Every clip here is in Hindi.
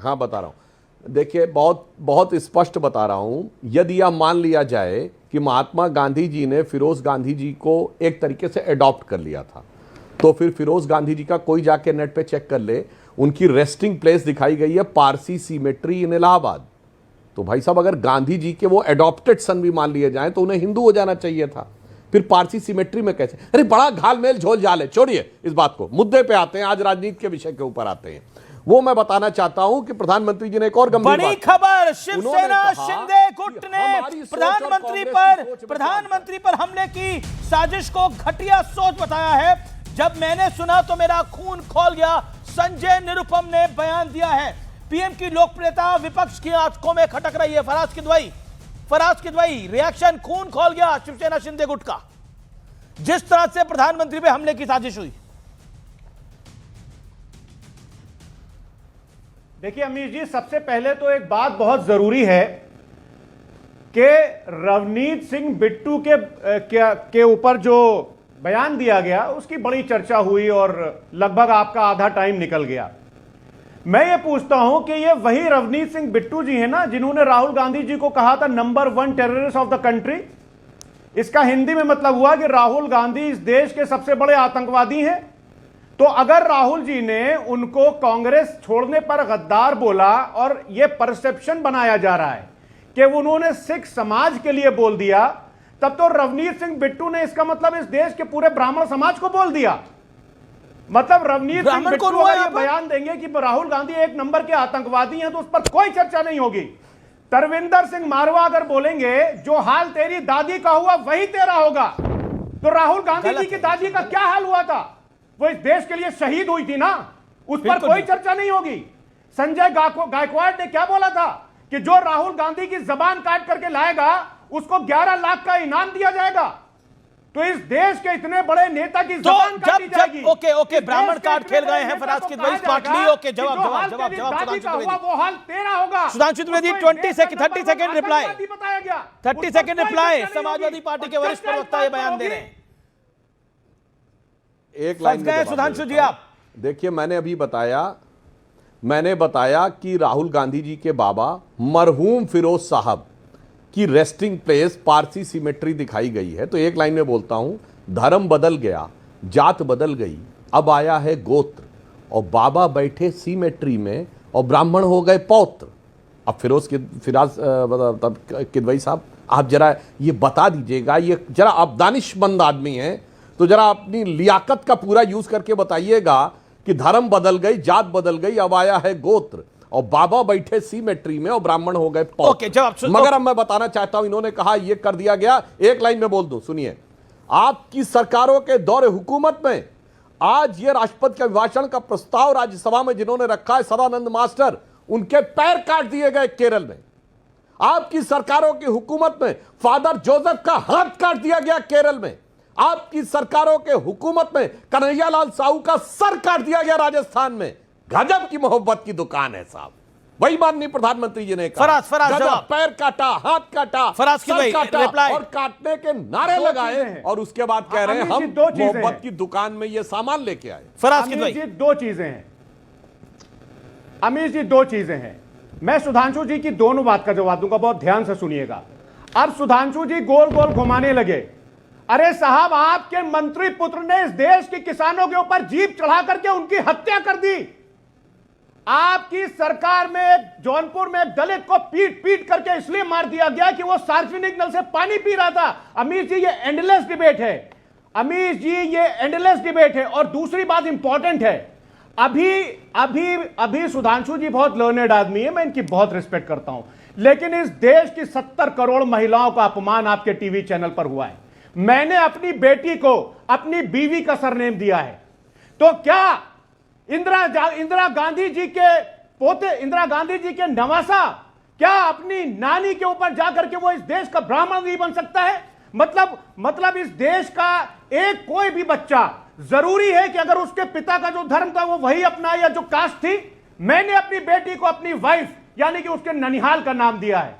हाँ बता रहा हूं। देखिए बहुत बहुत स्पष्ट बता रहा हूं। यदि यह मान लिया जाए कि महात्मा गांधी जी ने फिरोज गांधी जी को एक तरीके से अडॉप्ट कर लिया था, तो फिर फिरोज गांधी जी का कोई जाके नेट पे चेक कर ले, उनकी रेस्टिंग प्लेस दिखाई गई है पारसी सीमेट्री इन इलाहाबाद। तो भाई साहब अगर गांधी जी के वो एडॉप्टेड सन भी मान लिए जाएं तो उन्हें हिंदू हो जाना चाहिए था, फिर पारसी सिमेट्री में कैसे? अरे बड़ा घालमेल झोल झाल है, छोड़िए इस बात को, मुद्दे पे आते हैं, आज राजनीति के विषय के ऊपर आते हैं। वो मैं बताना चाहता हूं कि प्रधानमंत्री जी ने एक और गंभीर बड़ी खबर, शिवसेना शिंदे गुट ने प्रधानमंत्री पर हमले की साजिश को घटिया सोच बताया है। जब मैंने सुना तो मेरा खून खौल गया। संजय निरुपम ने बयान दिया है। पीएम की लोकप्रियता विपक्ष की आंखों में खटक रही है। फराज किदवई रिएक्शन, खून खोल गया शिवसेना शिंदे गुट का जिस तरह से प्रधानमंत्री पे हमले की साजिश हुई। देखिए अमीर जी, सबसे पहले तो एक बात बहुत जरूरी है कि रवनीत सिंह बिट्टू के ऊपर जो बयान दिया गया उसकी बड़ी चर्चा हुई और लगभग आपका आधा टाइम निकल गया। मैं ये पूछता हूं कि ये वही रवनीत सिंह बिट्टू जी हैं ना जिन्होंने राहुल गांधी जी को कहा था number 1 terrorist of the country. इसका हिंदी में मतलब हुआ कि राहुल गांधी इस देश के सबसे बड़े आतंकवादी हैं। तो अगर राहुल जी ने उनको कांग्रेस छोड़ने पर गद्दार बोला और यह परसेप्शन बनाया जा रहा है कि उन्होंने सिख समाज के लिए बोल दिया, तब तो रवनीत सिंह बिट्टू ने इसका मतलब इस देश के पूरे ब्राह्मण समाज को बोल दिया। मतलब रवनीत सिंह बिट्टू अगर ये बयान देंगे कि राहुल गांधी एक नंबर के आतंकवादी हैं तो उस पर कोई चर्चा नहीं होगी। तरविंदर सिंह मारवा अगर बोलेंगे जो हाल तेरी दादी का हुआ वही तेरा होगा, तो राहुल गांधी जी की दादी का क्या हाल हुआ था? वो इस देश के लिए शहीद हुई थी ना, उस पर कोई चर्चा नहीं होगी। संजय गायकवाड़ ने क्या बोला था कि जो राहुल गांधी की जबान काट करके लाएगा उसको 11 लाख का इनाम दिया जाएगा। तो इस देश के इतने बड़े नेता की जबान काटी जाएगी। ओके ब्राह्मण कार्ड खेल गए हैं फराज किदवई पाटली। ओके जवाब वो हाल तेरा होगा। सुधांशु त्रिवेदी 30 सेकंड रिप्लाई बताया गया। 30 सेकंड रिप्लाई। समाजवादी पार्टी के वरिष्ठ प्रवक्ता ये बयान दे रहे हैं। एक लाइन गए सुधांशु जी आप। देखिए मैंने बताया कि राहुल गांधी जी के बाबा मरहूम फिरोज साहब की रेस्टिंग प्लेस पारसी सिमेट्री दिखाई गई है। तो एक लाइन में बोलता हूं, धर्म बदल गया, जात बदल गई, अब आया है गोत्र, और बाबा बैठे सिमेट्री में और ब्राह्मण हो गए पौत्र। अब फिराज किदवई साहब आप जरा ये बता दीजिएगा, ये जरा आप दानिशमंद आदमी हैं तो जरा अपनी लियाकत का पूरा यूज करके बताइएगा कि धर्म बदल गई, जात बदल गई, अब आया है गोत्र, और बाबा बैठे सिमेट्री में और ब्राह्मण हो गए पौत्र। मगर अब मैं बताना चाहता हूं, इन्होंने कहा यह कर दिया गया। एक लाइन में बोल दूं, सुनिए, आपकी सरकारों के दौरे हुकूमत में आज ये राष्ट्रपति के अभिभाषण का प्रस्ताव राज्यसभा में जिन्होंने रखा है, सदानंद मास्टर, उनके पैर काट दिए गए केरल में। आपकी सरकारों की हुकूमत में फादर जोसेफ का हाथ काट दिया गया केरल में। आपकी सरकारों के हुकूमत में कन्हैयालाल साहू का सर काट दिया गया राजस्थान में। गजब की मोहब्बत की दुकान है साहब, वही माननीय प्रधानमंत्री जी ने कहा। फराज पैर काटा, हाथ काटा, फराज सर काटा और काटने के नारे लगाए, और उसके बाद कह रहे हैं हम मोहब्बत की दुकान में ये सामान लेके आए। फराज की दो चीजें हैं अमीर जी, दो चीजें हैं। मैं सुधांशु जी की दोनों बात का जवाब दूंगा, बहुत ध्यान से सुनिएगा। अब सुधांशु जी गोल गोल घुमाने लगे। अरे साहब, आपके मंत्री पुत्र ने इस देश के किसानों के ऊपर जीप चढ़ा करके उनकी हत्या कर दी। आपकी सरकार में जौनपुर में एक दलित को पीट पीट करके इसलिए मार दिया गया कि वो सार्वजनिक नल से पानी पी रहा था। अमीर जी, ये एंडलेस डिबेट है। अमीर जी, ये एंडलेस डिबेट है। और दूसरी बात इंपॉर्टेंट है, अभी सुधांशु जी बहुत लर्नेड आदमी है, मैं इनकी बहुत रिस्पेक्ट करता हूं, लेकिन इस देश की 70 करोड़ महिलाओं का अपमान आपके टीवी चैनल पर हुआ है। मैंने अपनी बेटी को अपनी बीवी का सरनेम दिया है, तो क्या इंदिरा गांधी जी के पोते, इंदिरा गांधी जी के नवासा, क्या अपनी नानी के ऊपर जाकर के वो इस देश का ब्राह्मण नहीं बन सकता है? मतलब इस देश का एक कोई भी बच्चा जरूरी है कि अगर उसके पिता का जो धर्म था वो वही अपनाए या जो कास्ट थी। मैंने अपनी बेटी को अपनी वाइफ यानी कि उसके ननिहाल का नाम दिया है।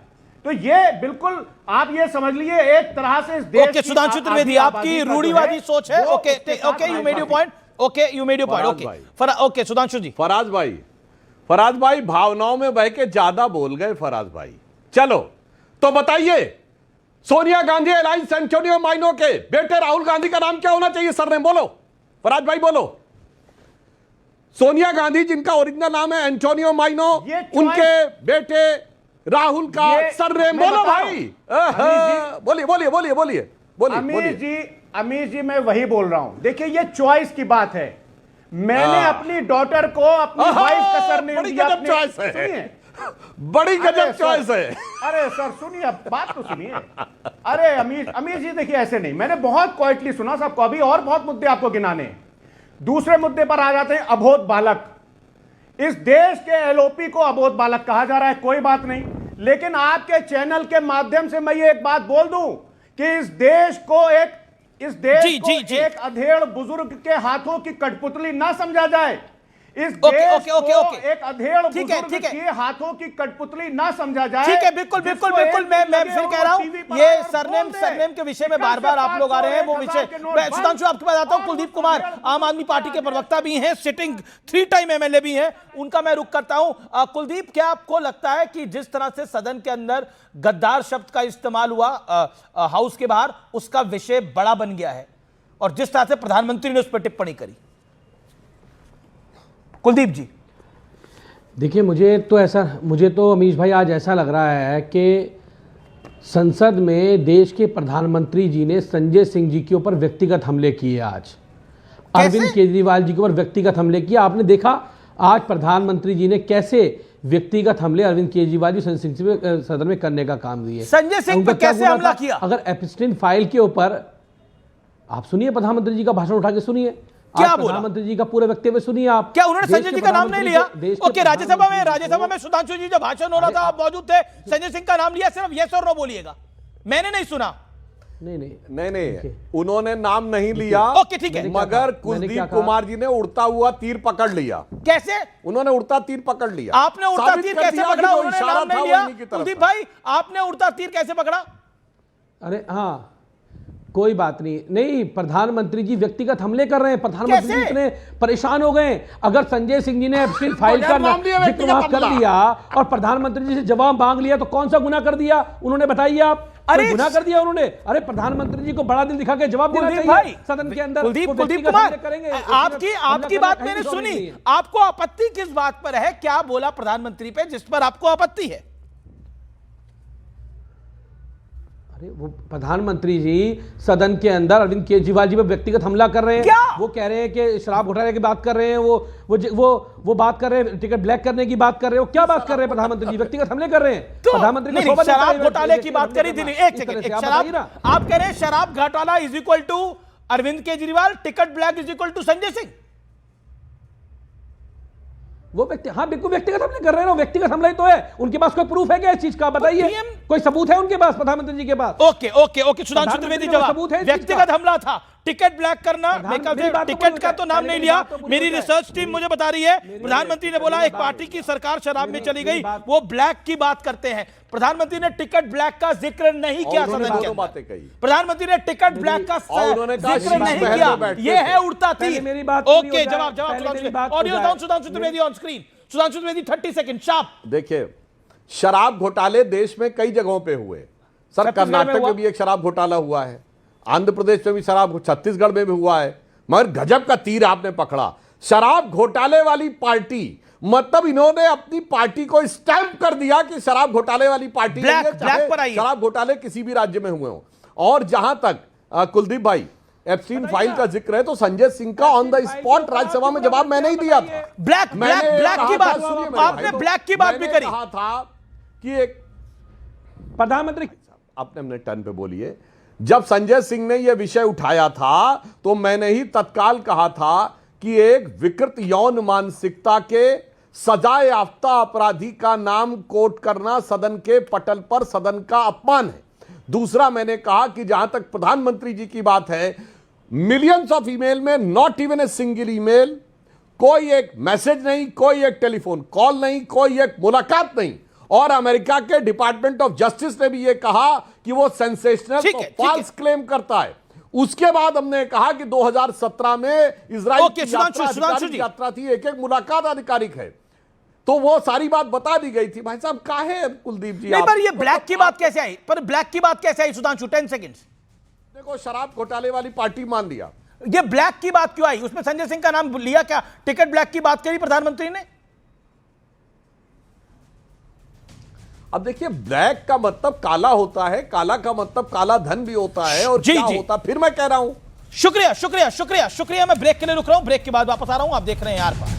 तो ये बिल्कुल आप ये समझ लीजिए एक तरह से इस देश की सुधांशु त्रिवेदी आपकी रूढ़िवादी सोच है। Okay, you made your point. Okay, you made your point. Okay Sudhanshu ji. Faraz भाई, फराज भाई भावनाओं में बह के ज्यादा बोल गए फराज भाई। चलो तो बताइए, सोनिया गांधी एलाइंस एंटोनियो माइनो के बेटे राहुल गांधी का नाम क्या होना चाहिए सरनेम? बोलो फराज भाई बोलो। सोनिया गांधी जिनका ओरिजिनल नाम है एंटोनियो माइनो, उनके बेटे राहुल का सरनेम बोलो भाई। बोलिए बोलिए बोलिए बोलिए बोलिए। अमीर जी मैं वही बोल रहा हूं। देखिए ये चॉइस की बात है। मैंने अपनी डॉटर को अपनी वाइफ का सरनेम दिया। सुनिए, बड़ी गजब चॉइस है। अरे सर सुनिए, बात तो सुनिए। अरे अमीर जी देखिए ऐसे नहीं, मैंने बहुत क्वाइटली सुना सबको। अभी और बहुत मुद्दे आपको गिनाने। दूसरे मुद्दे पर आ जाते हैं, अबोध बालक। इस देश के एलओपी को अबोध बालक कहा जा रहा है, कोई बात नहीं, लेकिन आपके चैनल के माध्यम से मैं ये एक बात बोल दूं कि इस देश को एक अधेड़ बुजुर्ग के हाथों की कठपुतली ना समझा जाए। इस देश को एक अधेड़ बुजुर्ग के हाथों की कठपुतली ना समझा जाए। ठीक है, बिल्कुल बिल्कुल बिल्कुल। मैं फिर कह रहा हूं, ये सरनेम के विषय में बार बार आप लोग आ रहे हैं, वो विषय मैं सुधांशु आपके पास आता हूं। कुलदीप कुमार आम आदमी पार्टी के प्रवक्ता भी हैं, सिटिंग 3 टाइम एमएलए भी हैं, उनका मैं रुख करता हूं। कुलदीप, क्या आपको लगता है कि जिस तरह से सदन के अंदर गद्दार शब्द का इस्तेमाल हुआ हाउस के बाहर, उसका विषय बड़ा बन गया है, और जिस तरह से प्रधानमंत्री ने उस पर टिप्पणी करी? कुलदीप जी देखिए, मुझे तो अमीश भाई आज ऐसा लग रहा है कि संसद में देश के प्रधानमंत्री जी ने संजय सिंह जी के ऊपर व्यक्तिगत हमले किए। आज अरविंद केजरीवाल जी के ऊपर व्यक्तिगत हमले किए। आपने देखा आज प्रधानमंत्री जी ने कैसे व्यक्तिगत हमले अरविंद केजरीवाल जी संजय सिंह जी सदन में करने का काम दिए। संजय सिंह पर कैसे हमला किया? अगर एप्स्टीन फाइल के ऊपर आप सुनिए, प्रधानमंत्री जी का भाषण उठा के सुनिए, क्या बोला प्रधानमंत्री जी का पूरे वक्तव्य सुनिए आप। क्या उन्होंने संजय जी का नाम नहीं लिया? ओके, राज्यसभा में सुधांशु जी जब भाषण हो रहा था, आप मौजूद थे, संजय सिंह का नाम लिया, सिर्फ यस और नो बोलिएगा, मैंने नहीं सुना। नहीं, उन्होंने नाम नहीं लिया। ओके ठीक है, मगर कुलदीप कुमार जी ने उड़ता हुआ तीर पकड़ लिया। कैसे? उन्होंने उड़ता तीर पकड़ लिया। आपने उड़ता तीर कैसे पकड़ा? उन्होंने नाम नहीं लिया। कुलदीप भाई, आपने उड़ता तीर कैसे पकड़ा? अरे हाँ, कोई बात नहीं, प्रधानमंत्री जी व्यक्तिगत हमले कर रहे हैं। प्रधानमंत्री जी इतने परेशान हो गए। अगर संजय सिंह जी ने एप्स्टीन फाइल का जिक्र वहां कर दिया और प्रधानमंत्री जी से जवाब मांग लिया, तो कौन सा गुनाह कर दिया उन्होंने? बताइए आप। अरे गुनाह कर दिया उन्होंने? अरे प्रधानमंत्री जी को बड़ा दिल दिखा के जवाब देना चाहिए सदन के अंदर। कुलदीप कुमार, आपकी बात मैंने सुनी। आपको आपत्ति किस बात पर है? क्या बोला प्रधानमंत्री पे जिस पर आपको आपत्ति है? अरे वो प्रधानमंत्री जी सदन के अंदर अरविंद केजरीवाल जी पे व्यक्तिगत हमला कर रहे हैं। क्या? वो कह रहे हैं कि शराब घोटाले की बात कर रहे हैं, वो बात कर रहे हैं, टिकट ब्लैक करने की बात कर रहे हो। क्या बात कर रहे हैं प्रधानमंत्री जी? व्यक्तिगत हमले कर रहे हैं। तो प्रधानमंत्री शराब घोटाले की बात करी थी। एक सेकंड, आप कह रहे हैं शराब घोटाला is equal to Arvind Kejriwal, ticket black is equal to Sanjay Singh. वो हाँ बिल्कुल व्यक्तिगत हमले कर रहे हैं ना, व्यक्तिगत हमला ही तो है। उनके पास कोई प्रूफ है क्या इस चीज का? बताइए, कोई सबूत है उनके पास, प्रधानमंत्री जी के पास? ओके सुधांशु त्रिवेदी जवाब। व्यक्तिगत हमला था, टिकट ब्लैक करना, टिकट का तो नाम नहीं लिया। मेरी रिसर्च टीम मुझे बता रही है, प्रधानमंत्री ने बोला एक पार्टी की सरकार शराब में चली गई, वो ब्लैक की बात करते हैं। प्रधानमंत्री ने टिकट ब्लैक का जिक्र नहीं किया सदन के अंदर। प्रधानश्री ने टिकट ब्लैक का जिक्र नहीं किया। ये है उड़ता तीर। मेरी बात ओके, जवाब audio down Sudhanshu Trivedi on screen. Sudhanshu Trivedi 30 second sharp. देखिए, शराब घोटाले देश में कई जगहों पे हुए सर। कर्नाटक में भी एक शराब घोटाला हुआ है, आंध्र प्रदेश में भी शराब, छत्तीसगढ़ में भी हुआ है। मगर गजब का तीर आपने पकड़ा। शराब घोटाले वाली पार्टी, मतलब इन्होंने अपनी पार्टी को स्टैंप कर दिया कि शराब घोटाले वाली पार्टी है, चाहे शराब घोटाले किसी भी राज्य में हुए हो। और जहां तक कुलदीप भाई एप्स्टीन फाइल का जिक्र है, तो संजय सिंह का ऑन द स्पॉट राज्यसभा में जवाब मैंने ही दिया था। ब्लैक की बात, आपने ब्लैक की बात भी करी। कहा था कि एक प्रधानमंत्री, आपने अपने टर्न पे बोलिए। जब संजय सिंह ने यह विषय उठाया था, तो मैंने ही तत्काल कहा था कि एक विकृत यौन मानसिकता के सजाए याफ्ता अपराधी का नाम कोट करना सदन के पटल पर सदन का अपमान है। दूसरा, मैंने कहा कि जहां तक प्रधानमंत्री जी की बात है, मिलियंस ऑफ ईमेल में not even a single email, कोई एक मैसेज नहीं, कोई एक टेलीफोन कॉल नहीं, कोई एक मुलाकात नहीं। और अमेरिका के डिपार्टमेंट ऑफ जस्टिस ने भी यह कहा कि वो सेंसेशनल तो फॉल्स क्लेम करता है। उसके बाद हमने कहा कि 2017 में इजराइल की यात्रा थी, एक एक मुलाकात आधिकारिक है। तो वो सारी बात बता दी गई थी। भाई साहब काहे कुलदीप जी नहीं, आप- पर ये ब्लैक की बात कैसे आई? पर ब्लैक की बात कैसे आई सुधांशु? 10 सेकंड्स। देखो, शराब घोटाले वाली पार्टी मान लिया। ये ब्लैक की बात क्यों आई? उसमें संजय सिंह का नाम लिया क्या? टिकट ब्लैक की बात करी प्रधानमंत्री ने? अब देखिए, ब्लैक का मतलब काला होता है, काला का मतलब काला धन भी होता है, और जी, क्या जी। होता, फिर मैं कह रहा हूं। शुक्रिया शुक्रिया शुक्रिया शुक्रिया। मैं ब्रेक के लिए रुक रहा हूं, ब्रेक के बाद वापस आ रहा हूं। आप देख रहे हैं यार पर।